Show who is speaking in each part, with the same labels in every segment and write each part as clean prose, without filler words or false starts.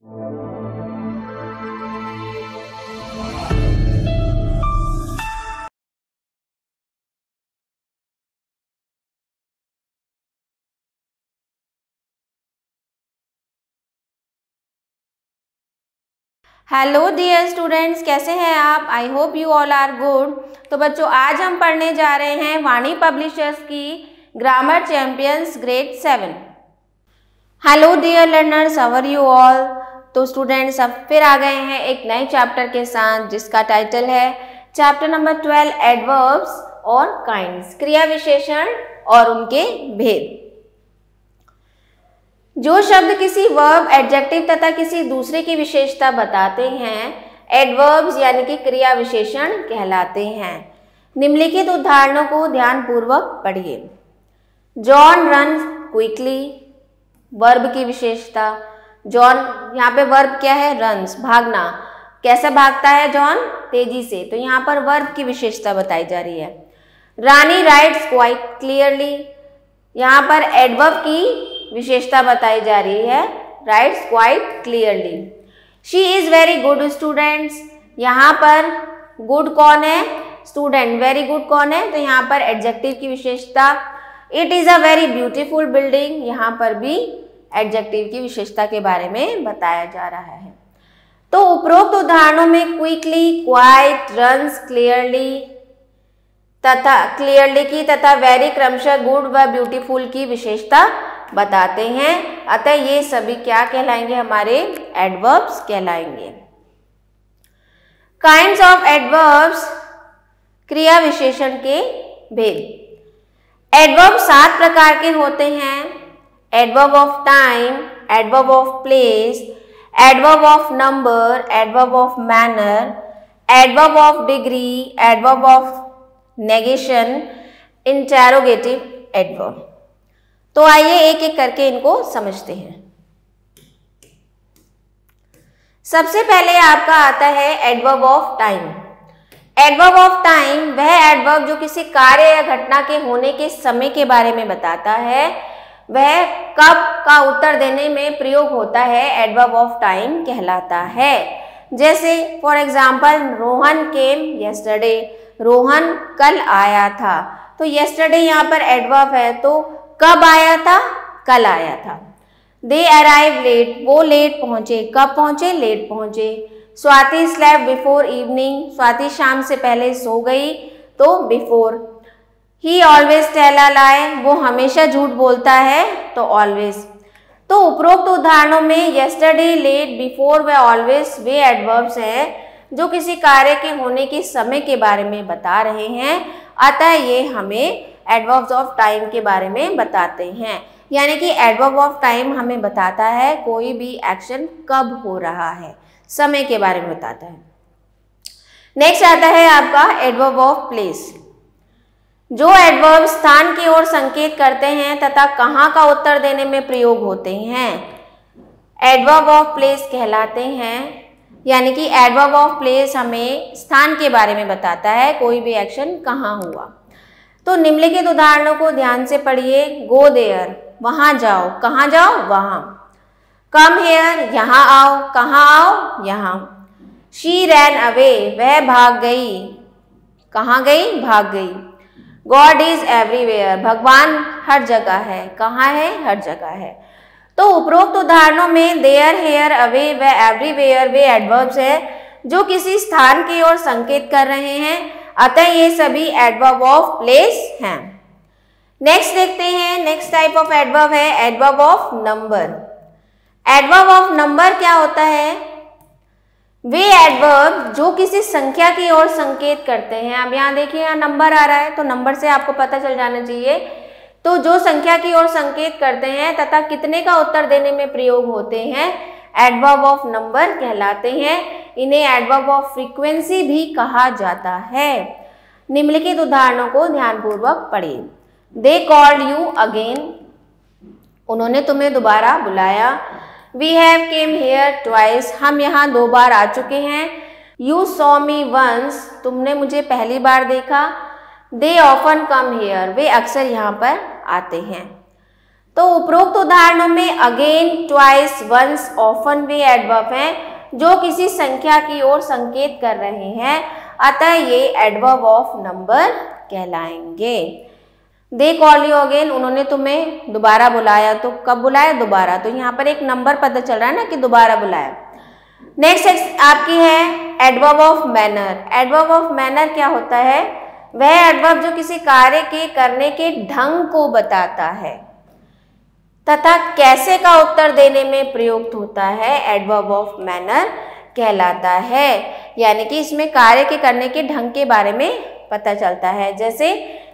Speaker 1: Hello dear students, कैसे हैं आप? I hope you all are good. तो बच्चों, आज हम पढ़ने जा रहे हैं वाणी पब्लिशर्स की grammar champions grade 7। Hello dear learners, how are you all? तो स्टूडेंट्स, अब फिर आ गए हैं एक नए चैप्टर के साथ जिसका टाइटल है चैप्टर नंबर 12 एडवर्ब्स और काइंड्स, क्रिया विशेषण और उनके भेद। जो शब्द किसी वर्ब, एडजेक्टिव तथा किसी दूसरे की विशेषता बताते हैं, एडवर्ब्स यानी कि क्रिया विशेषण कहलाते हैं। निम्नलिखित उदाहरणों को ध्यानपूर्वक पढ़िए। जॉन रन क्विकली, वर्ब की विशेषता। जॉन, यहाँ पे वर्ब क्या है? रन्स, भागना। कैसे भागता है जॉन? तेजी से। तो यहाँ पर वर्ब की विशेषता बताई जा रही है। रानी राइट्स क्वाइट क्लियरली, यहाँ पर एडवर्ब की विशेषता बताई जा रही है, rights quite clearly. She is very good students, यहाँ पर गुड कौन है? स्टूडेंट। वेरी गुड कौन है? तो यहाँ पर एडजेक्टिव की विशेषता। It is a very beautiful building, यहाँ पर भी एडजेक्टिव की विशेषता के बारे में बताया जा रहा है। तो उपरोक्त उदाहरणों में क्विकली, क्वाइट, रन्स, क्लियरली तथा वेरी क्रमशः गुड व ब्यूटीफुल की विशेषता बताते हैं। अतः ये सभी क्या कहलाएंगे? हमारे एडवर्ब्स कहलाएंगे। काइंड्स ऑफ एडवर्ब्स, क्रिया विशेषण के भेद। एडवर्ब 7 प्रकार के होते हैं। Adverb of time, adverb of place, adverb of number, adverb of manner, adverb of degree, adverb of negation, interrogative adverb. तो आइए एक एक करके इनको समझते हैं। सबसे पहले आपका आता है adverb of time. Adverb of time वह एडवर्ब जो किसी कार्य या घटना के होने के समय के बारे में बताता है, वह कब का उत्तर देने में प्रयोग होता है, एडवर्ब ऑफ टाइम कहलाता है। जैसे for example, Rohan came yesterday, Rohan कल आया था। तो यस्टरडे यहाँ पर एडवर्ब है, तो कब आया था? कल आया था। दे अराइव लेट, वो लेट पहुंचे। कब पहुंचे? लेट पहुंचे। Swati slept before evening, Swati शाम से पहले सो गई, तो before. He always tell a lie, वो हमेशा झूठ बोलता है, तो ऑलवेज। तो उपरोक्त उदाहरणों में यस्टरडे, लेट, बिफोर व ऑलवेज वे एडवर्ब्स हैं जो किसी कार्य के होने के समय के बारे में बता रहे हैं। अतः ये हमें एडवर्ब्स ऑफ टाइम के बारे में बताते हैं। यानी कि एडवर्ब ऑफ टाइम हमें बताता है कोई भी एक्शन कब हो रहा है, समय के बारे में बताता है। नेक्स्ट आता है आपका एडवर्ब ऑफ प्लेस। जो एडवर्ब स्थान की ओर संकेत करते हैं तथा कहाँ का उत्तर देने में प्रयोग होते हैं, एडवर्ब ऑफ प्लेस कहलाते हैं। यानी कि एडवर्ब ऑफ प्लेस हमें स्थान के बारे में बताता है, कोई भी एक्शन कहाँ हुआ। तो निम्नलिखित उदाहरणों को ध्यान से पढ़िए। गो देयर, वहां जाओ। कहाँ जाओ? वहां। कम हेयर, यहाँ आओ। कहाँ आओ? यहाँ। शी रैन अवे, वह भाग गई। कहाँ गई? भाग गई। गॉड इज एवरीवेयर, भगवान हर जगह है। कहाँ है? हर जगह है। तो उपरोक्त उदाहरणों में देयर, हेयर, अवे व एवरीवेयर वे एडवर्ब्स हैं जो किसी स्थान की ओर संकेत कर रहे हैं। अतः ये सभी एडवर्ब ऑफ प्लेस हैं। नेक्स्ट देखते हैं, नेक्स्ट टाइप ऑफ एडवर्ब है adverb of number. Adverb of number क्या होता है? वे एडवर्ब जो किसी संख्या की ओर संकेत करते हैं। अब यहाँ देखिए, यहाँ नंबर आ रहा है, तो नंबर से आपको पता चल जाना चाहिए। तो जो संख्या की ओर संकेत करते हैं तथा कितने का उत्तर देने में प्रयोग होते हैं, एडवर्ब ऑफ नंबर कहलाते हैं। इन्हें एडवर्ब ऑफ फ्रीक्वेंसी भी कहा जाता है। निम्नलिखित उदाहरणों को ध्यानपूर्वक पढ़िए। दे कॉल्ड यू अगेन, उन्होंने तुम्हें दोबारा बुलाया। We have came here twice, हम यहाँ 2 बार आ चुके हैं। यू सॉ मी वंस, तुमने मुझे पहली बार देखा। दे ऑफन कम हेयर, वे अक्सर यहाँ पर आते हैं। तो उपरोक्त उदाहरणों में अगेन, ट्वाइस, वंस, ऑफन वे एडवर्ब हैं जो किसी संख्या की ओर संकेत कर रहे हैं, अतः ये एडवर्ब ऑफ नंबर कहलाएंगे। दे कॉल यू अगेन, उन्होंने तुम्हें दोबारा बुलाया। तो कब बुलाया? दोबारा। तो यहाँ पर एक नंबर पता चल रहा है ना कि दोबारा बुलाया। नेक्स्ट आपकी है adverb of manner. Adverb of manner क्या होता है? वह एडवर्ब जो किसी कार्य के करने के ढंग को बताता है तथा कैसे का उत्तर देने में प्रयुक्त होता है, एडवर्ब ऑफ मैनर कहलाता है। यानी कि इसमें कार्य के करने के ढंग के बारे में पता चलता है। जैसे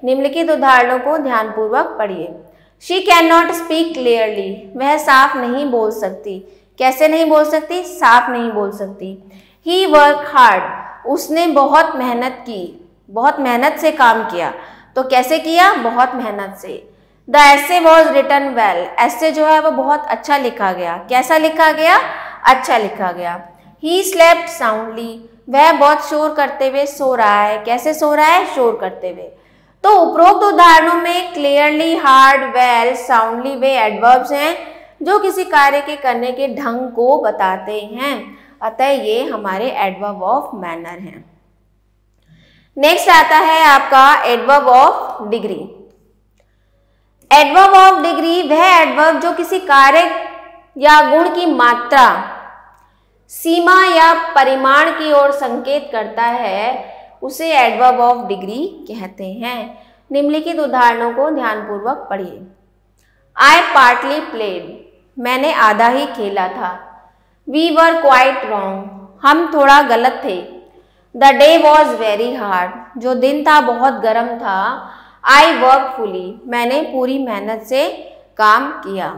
Speaker 1: निम्नलिखित उदाहरणों को ध्यानपूर्वक पढ़िए। She can not speak clearly, वह साफ नहीं बोल सकती। कैसे नहीं बोल सकती? साफ नहीं बोल सकती। ही वर्क हार्ड, उसने बहुत मेहनत की, बहुत मेहनत से काम किया। तो कैसे किया? बहुत मेहनत से। The essay was written well, essay जो है वो बहुत अच्छा लिखा गया। कैसा लिखा गया? अच्छा लिखा गया। ही स्लेप्ट साउंडली, वह बहुत शोर करते हुए सो रहा है। कैसे सो रहा है? शोर करते हुए। तो उपरोक्त उदाहरणों में क्लियरली, हार्ड, वेल, साउंडली वे एडवर्ब्स हैं जो किसी कार्य के करने के ढंग को बताते हैं, अतः ये हमारे एडवर्ब ऑफ मैनर हैं। नेक्स्ट आता है आपका adverb of degree. Adverb of degree वह एडवर्ब जो किसी कार्य या गुण की मात्रा, सीमा या परिमाण की ओर संकेत करता है, उसे एडवर्ब ऑफ डिग्री कहते हैं। निम्नलिखित उदाहरणों को ध्यानपूर्वक पढ़िए। आई पार्टली प्लेड, मैंने आधा ही खेला था। वी वर क्वाइट रॉन्ग, हम थोड़ा गलत थे। The day was very hard, जो दिन था बहुत गर्म था। आई वर्क फुली, मैंने पूरी मेहनत से काम किया।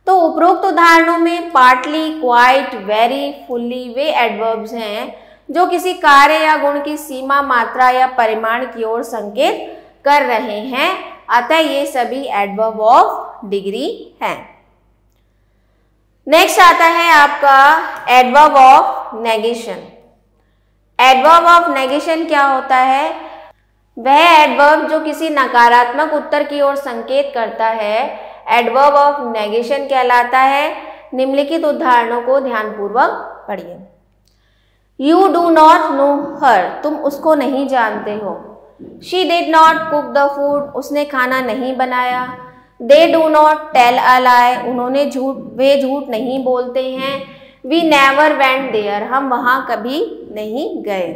Speaker 1: तो उपरोक्त उदाहरणों में पार्टली, क्वाइट, वेरी, फुल्ली वे एडवर्ब्स हैं जो किसी कार्य या गुण की सीमा, मात्रा या परिमाण की ओर संकेत कर रहे हैं, अतः ये सभी एडवर्ब ऑफ डिग्री हैं। नेक्स्ट आता है आपका adverb of negation. Adverb of negation क्या होता है? वह एडवर्ब जो किसी नकारात्मक उत्तर की ओर संकेत करता है, एडवर्ब ऑफ नेगेशन कहलाता है। निम्नलिखित उदाहरणों को ध्यानपूर्वक पढ़िए। You do not know her, तुम उसको नहीं जानते हो। She did not cook the food, उसने खाना नहीं बनाया। They do not tell a lie, वे झूठ नहीं बोलते हैं। वी नेवर वेंट देयर, हम वहां कभी नहीं गए।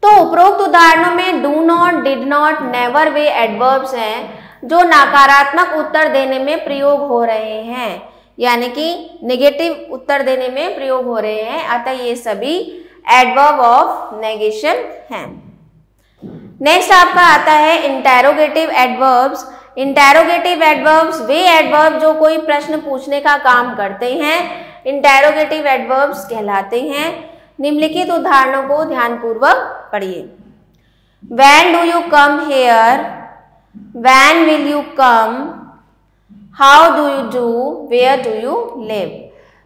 Speaker 1: तो उपरोक्त उदाहरणों में do not, did not, never way adverbs हैं जो नकारात्मक उत्तर देने में प्रयोग हो रहे हैं, यानी कि नेगेटिव उत्तर देने में प्रयोग हो रहे हैं, अतः ये सभी एडवर्ब ऑफ नेगेशन हैं। नेक्स्ट आपका आता है इंटेरोगेटिव एडवर्ब्स। इंटेरोगेटिव एडवर्ब्स वे एडवर्ब जो कोई प्रश्न पूछने का काम करते हैं, इंटेरोगेटिव एडवर्ब्स कहलाते हैं। निम्नलिखित उदाहरणों को ध्यानपूर्वक पढ़िए। When do you come here? When will you come? How do you do? Where do you live?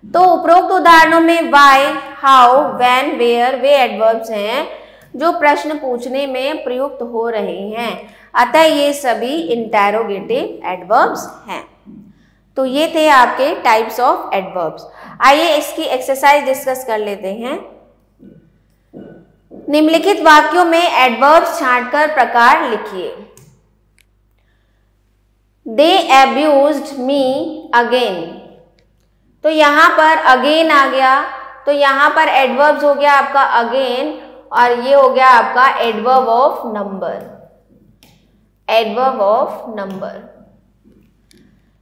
Speaker 1: तो उपरोक्त उदाहरणों में why, how, when, where way adverbs हैं जो प्रश्न पूछने में प्रयुक्त हो रहे हैं, अतः ये सभी इंटेरोगेटिव एडवर्ब्स हैं। तो ये थे आपके टाइप्स ऑफ एडवर्ब्स। आइए इसकी एक्सरसाइज डिस्कस कर लेते हैं। निम्नलिखित वाक्यों में एडवर्ब्स छांटकर प्रकार लिखिए। They abused me again, तो यहां पर अगेन आ गया, तो यहां पर एडवर्ब्स हो गया आपका अगेन, और ये हो गया आपका adverb of number. Adverb of number.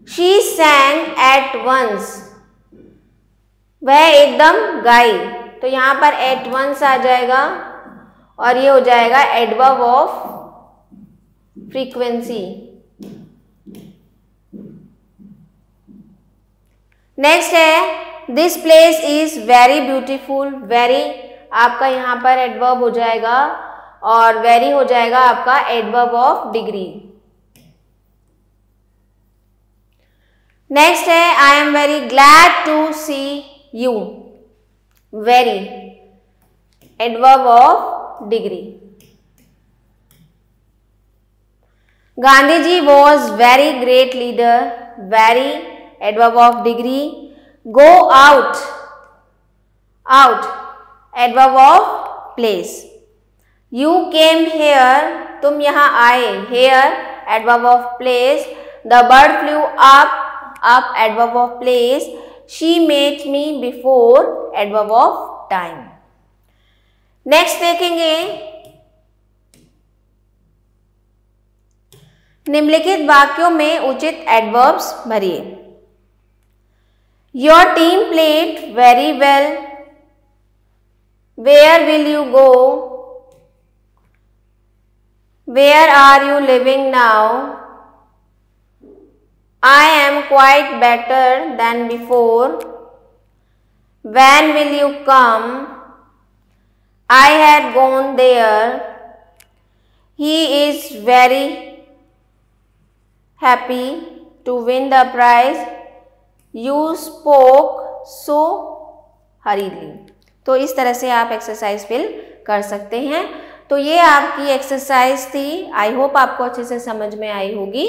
Speaker 1: She sang at once, वह एकदम गाई, तो यहां पर at once आ जाएगा और ये हो जाएगा एडवर्ब ऑफ फ्रीक्वेंसी। नेक्स्ट है this place is very beautiful. Very आपका यहाँ पर एडवर्ब हो जाएगा और वेरी हो जाएगा आपका एडवर्ब ऑफ डिग्री। नेक्स्ट है I am very glad to see you. Very adverb of degree. Gandhi ji was very great leader, very adverb of degree, go out, out adverb of place, you came here, तुम यहाँ आए, here adverb of place, the bird flew up, up adverb of place, she met me before adverb of time. Next देखेंगे, निम्नलिखित वाक्यों में उचित adverbs भरिए। Your team played very well, where will you go, where are you living now, I am quite better than before, when will you come, I had gone there, he is very happy to win the prize, you spoke so hurriedly। तो इस तरह से आप exercise fill कर सकते हैं। तो ये आपकी एक्सरसाइज थी, आई होप आपको अच्छे से समझ में आई होगी।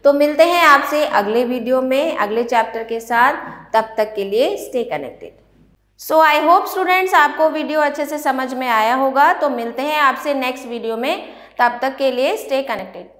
Speaker 1: तो मिलते हैं आपसे अगले वीडियो में अगले चैप्टर के साथ, तब तक के लिए stay connected. So I hope students आपको वीडियो अच्छे से समझ में आया होगा। तो मिलते हैं आपसे नेक्स्ट वीडियो में, तब तक के लिए स्टे कनेक्टेड।